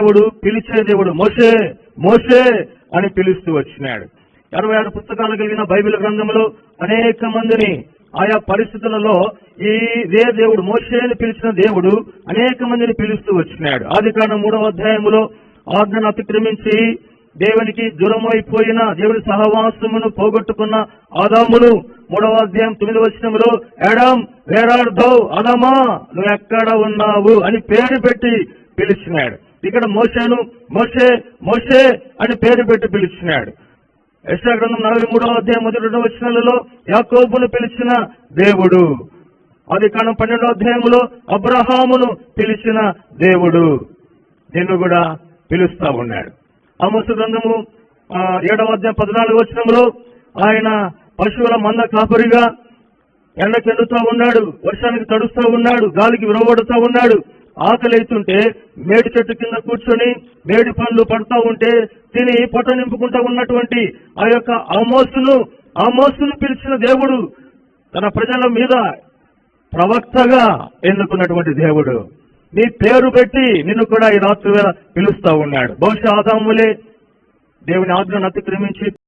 దేవుడు పిలిచే దేవుడు. మోషే మోషే అని పిలుస్తూ వచ్చినాడు. 66 పుస్తకాలు కలిగిన బైబిల్ గ్రంథంలో అనేక మందిని ఆయా పరిస్థితులలో ఇదే దేవుడు మోషేని పిలిచిన దేవుడు అనేక మందిని పిలుస్తూ వచ్చినాడు. ఆదికాండం 3వ అధ్యాయములో ఆజ్ఞను అతిక్రమించి దేవునికి దూరమైపోయిన దేవుని సహవాసమును పోగొట్టుకున్న ఆదామును 3వ అధ్యాయం 9వ వచనములో ఆదాం వేర్ ఆర్ దౌ, ఆదామా నువ్వు ఎక్కడ ఉన్నావు అని పేరు పెట్టి పిలిచినాడు. ఇక్కడ మోషేను మోషే మోషే అని పేరు పెట్టి పిలిచినాడు. యెషయా గ్రంథం 43వ అధ్యాయం 1-2 వచనాలలో యాకోబును పిలిచిన దేవుడు. ఆదికాండం 12వ అధ్యాయములో అబ్రహామును పిలిచిన దేవుడు నిన్ను కూడా పిలుస్తా ఉన్నాడు. ఆమోసు గ్రంథము 7వ అధ్యాయం 14వ వచనంలో ఆయన పశువుల మంద కాపరిగా ఎండకెళ్ళుతూ ఉన్నాడు, వర్షానికి తడుస్తూ ఉన్నాడు, గాలికి విరవబడుతూ ఉన్నాడు. ఆకలి అవుతుంటే మేడి చెట్టు కింద కూర్చొని మేడి పండ్లు పడుతూ ఉంటే తిని పొట్ట నింపుకుంటూ ఉన్నటువంటి ఆ యొక్క ఆమోసును పిలిచిన దేవుడు తన ప్రజల మీద ప్రవక్తగా ఎన్నుకున్నటువంటి దేవుడు. నీ పేరు పెట్టి నిన్ను కూడా ఈ రాత్రి వేళ పిలుస్తా ఉన్నాడు. బహుశా ఆదాములే దేవుని ఆజ్ఞను అతిక్రమించి